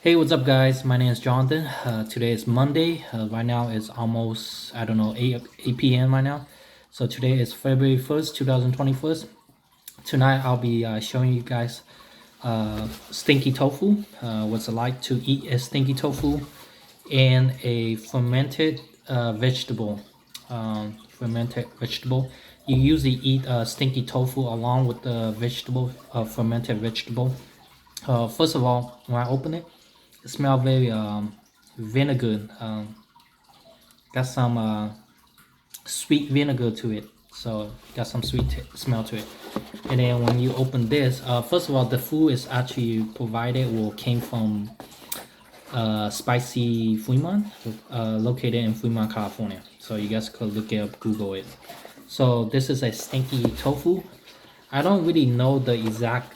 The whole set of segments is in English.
Hey, what's up, guys? My name is Jonathan. Today is Monday. Right now it's almost, I don't know, 8 p.m. right now. So today is February 1st, 2021. Tonight I'll be showing you guys stinky tofu. What's it like to eat a stinky tofu and a fermented vegetable. Fermented vegetable. You usually eat stinky tofu along with the vegetable, fermented vegetable. First of all, when I open it, it smells very vinegar. Got some sweet vinegar to it, so got some sweet smell to it. And then when you open this, first of all, the food is actually provided or came from Spicy Fremont, located in Fremont, California. So you guys could look it up, Google it. So this is a stinky tofu. I don't really know the exact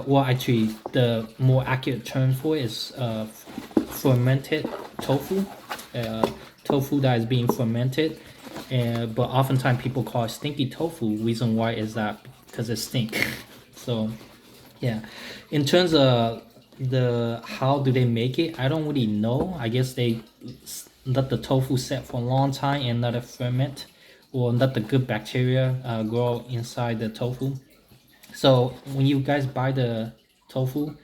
well, actually, the more accurate term for it is fermented tofu. Tofu that is being fermented, but oftentimes people call it stinky tofu. Reason why is that because it stink. So, yeah. In terms of the how do they make it, I don't really know. I guess they let the tofu set for a long time and let it ferment, or let the good bacteria grow inside the tofu. So when you guys buy the tofu,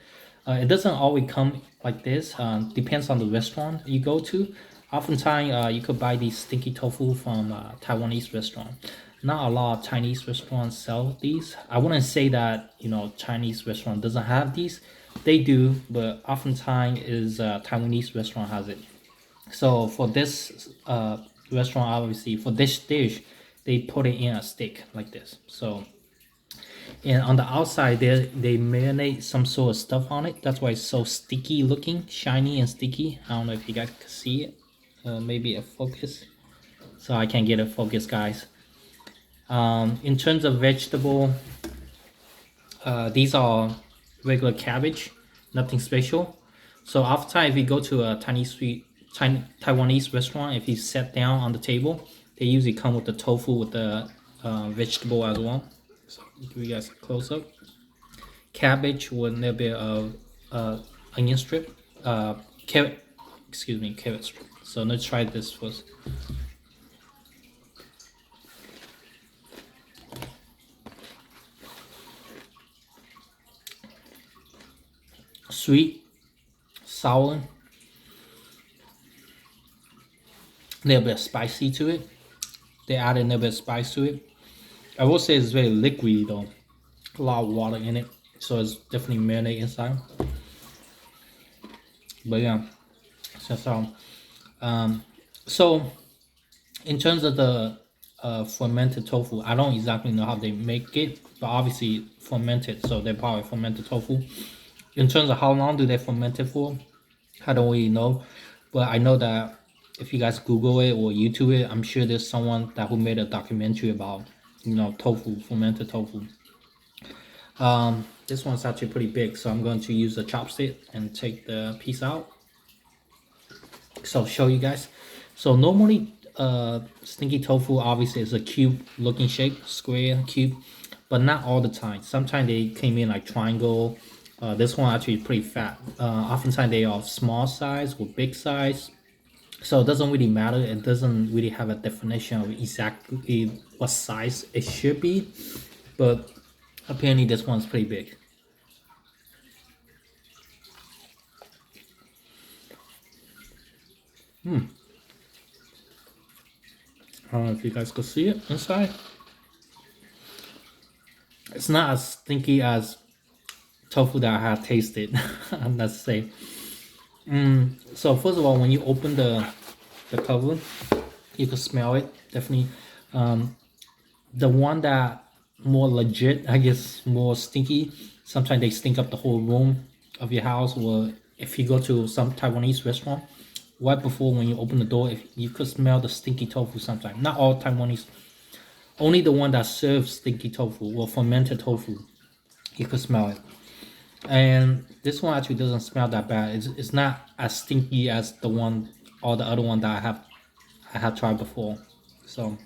it doesn't always come like this. Depends on the restaurant you go to. Oftentimes, you could buy these stinky tofu from Taiwanese restaurant. Not a lot of Chinese restaurants sell these. I wouldn't say that Chinese restaurant doesn't have these. They do, but oftentimes is Taiwanese restaurant has it. So for this restaurant, obviously for this dish, they put it in a stick like this. So and on the outside they marinate some sort of stuff on it. That's why it's so sticky looking, shiny and sticky. I don't know if you guys can see it. Maybe a focus. So I can't get a focus, guys. In terms of vegetable, these are regular cabbage, nothing special. So after if you go to a Taiwanese restaurant, if you sit down on the table, they usually come with the tofu with the vegetable as well. So give you guys a close up. Cabbage with a little bit of onion strip, carrot, excuse me, carrot strip. So let's try this first. Sweet, sour, a little bit of spicy to it. They added a little bit of spice to it. I will say it's very liquidy though. A lot of water in it, so it's definitely marinade inside. But yeah, so in terms of the fermented tofu, I don't exactly know how they make it, but obviously fermented, so they're probably fermented tofu. In terms of how long do they ferment it for, I don't really know, but I know that if you guys Google it or YouTube it, I'm sure there's someone who made a documentary about tofu, fermented tofu. This one's actually pretty big, so I'm going to use a chopstick and take the piece out. So I'll show you guys. So normally, stinky tofu obviously is a cube looking shape, square cube, but not all the time. Sometimes they came in like triangle. This one actually is pretty fat. Oftentimes they are small size or big size. So it doesn't really matter. It doesn't really have a definition of exactly what size it should be, but apparently this one's pretty big. I don't know if you guys could see it inside. It's not as stinky as tofu that I have tasted. Let's say. So first of all, when you open the cover, you can smell it definitely. The one that more legit, I guess, more stinky. Sometimes they stink up the whole room of your house, or if you go to some Taiwanese restaurant, right before when you open the door, if you could smell the stinky tofu. Sometimes, not all Taiwanese, only the one that serves stinky tofu or fermented tofu, you could smell it. And this one actually doesn't smell that bad. It's not as stinky as the one or the other one that I have tried before. So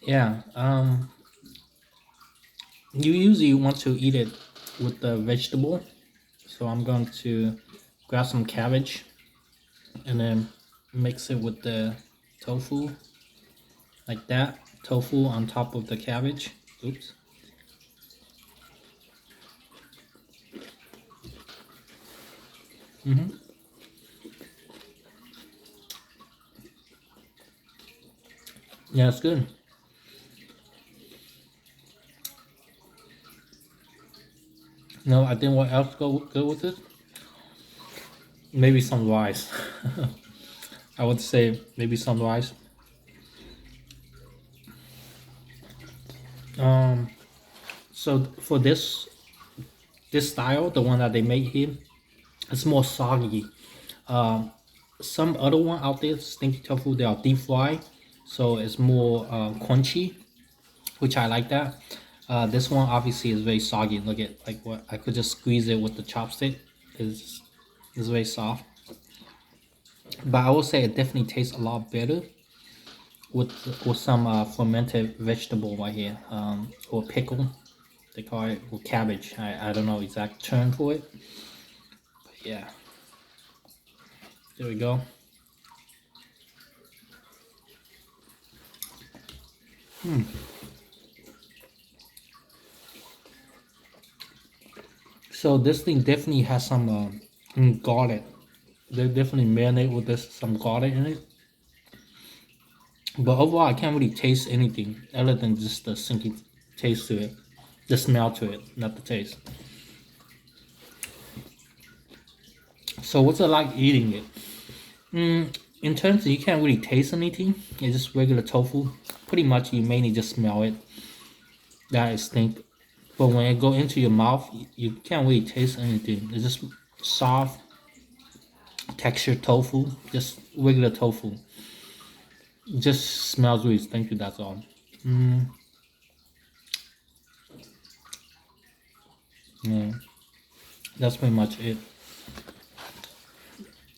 yeah, You usually want to eat it with the vegetable. So I'm going to grab some cabbage and then mix it with the tofu like that. Tofu on top of the cabbage. Oops. Yeah, it's good. No, I think what else go good with it? Maybe some rice. I would say maybe some rice. Um, so for this style, the one that they make here, it's more soggy. Um, some other one out there, stinky tofu, they are deep fried, so it's more crunchy, which I like that. This one obviously is very soggy. Look at like what I could just squeeze it with the chopstick. Is is very soft. But I will say it definitely tastes a lot better with some fermented vegetable right here, or pickle. They call it, or cabbage. I don't know exact term for it. But yeah, there we go. So this thing definitely has some garlic. They definitely marinate with this some garlic in it. But overall, I can't really taste anything other than just the sinking taste to it, the smell to it, not the taste. So what's it like eating it? In terms of you can't really taste anything. It's just regular tofu. Pretty much you mainly just smell it. That is stink. But when it go into your mouth, you can't really taste anything. It's just soft textured tofu, just regular tofu. It just smells really stinky. That's all. Mm, yeah, that's pretty much it.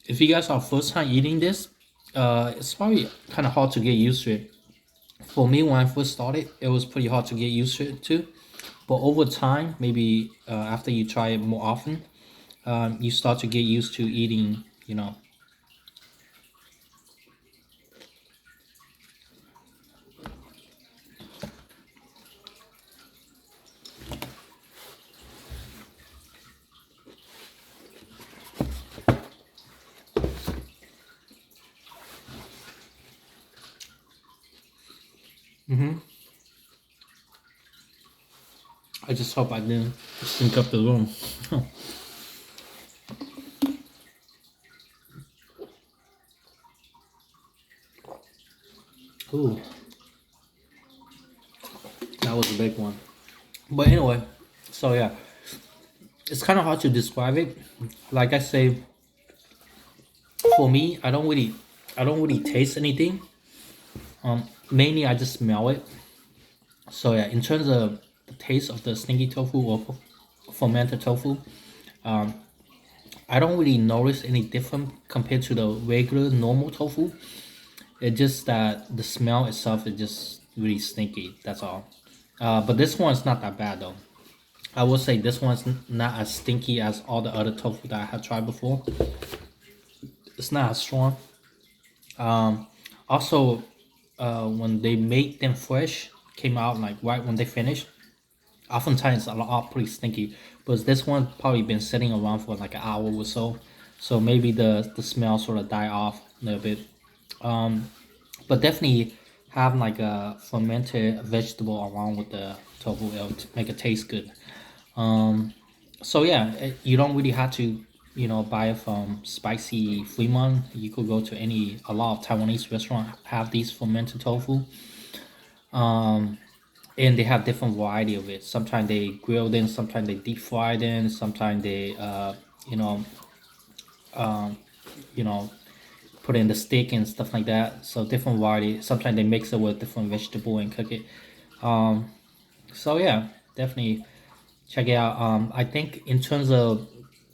If you guys are first time eating this, it's probably kind of hard to get used to it. For me, when I first started, it was pretty hard to get used to it too. But over time, maybe after you try it more often, you start to get used to eating. I just hope I didn't stink up the room. Ooh, that was a big one. But anyway, so yeah, it's kind of hard to describe it. Like I say, for me, I don't really taste anything. Mainly I just smell it. So yeah, in terms of the taste of the stinky tofu or fermented tofu, I don't really notice any different compared to the regular normal tofu. It's just that the smell itself is just really stinky. That's all. But this one's not that bad though. I will say this one's not as stinky as all the other tofu that I have tried before. It's not as strong. Also, when they make them fresh, came out like right when they finish. Oftentimes, a lot pretty stinky. But this one probably been sitting around for like an hour or so, so maybe the smell sort of die off a little bit. But definitely have like a fermented vegetable along with the tofu. It'll make it taste good. So yeah, you don't really have to, buy it from Spicy Fremont. You could go to a lot of Taiwanese restaurant have these fermented tofu, and they have different variety of it. Sometimes they grill them, sometimes they deep fry them, sometimes they, you know, you know, put in the stick and stuff like that. So different variety. Sometimes they mix it with different vegetable and cook it. So yeah, definitely check it out. I think in terms of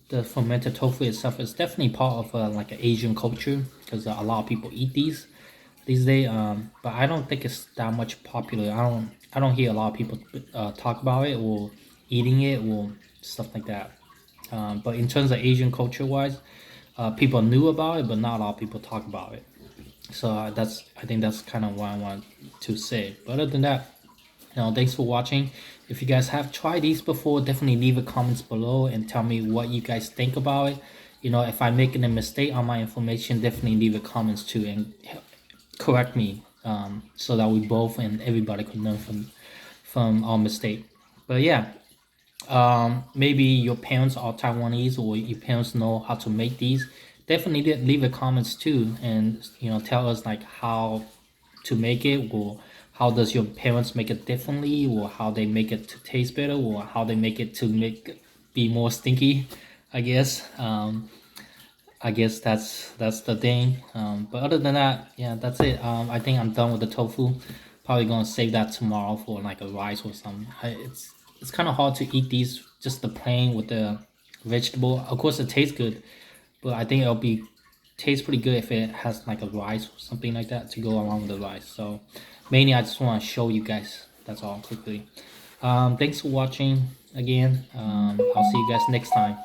the fermented tofu itself, it's definitely part of like an Asian culture because a lot of people eat these days. But I don't think it's that much popular. I don't. I don't hear a lot of people talk about it or eating it or stuff like that. But in terms of Asian culture wise, people knew about it, but not a lot of people talk about it. So I think that's kind of what I want to say. But other than that, thanks for watching. If you guys have tried these before, definitely leave a comments below and tell me what you guys think about it. If I'm making a mistake on my information, definitely leave a comments too and correct me, so that we both and everybody could learn from our mistake. But yeah, maybe your parents are Taiwanese or your parents know how to make these. Definitely leave a comments too, and tell us like how to make it, or how does your parents make it differently, or how they make it to taste better, or how they make it to be more stinky, I guess. I guess that's the thing. But other than that, yeah, that's it. I think I'm done with the tofu. Probably gonna save that tomorrow for like a rice or something. It's kind of hard to eat these just the plain with the vegetable. Of course, it tastes good, but I think it'll be taste pretty good if it has like a rice or something like that to go along with the rice. So mainly, I just want to show you guys. That's all quickly. Thanks for watching again. I'll see you guys next time.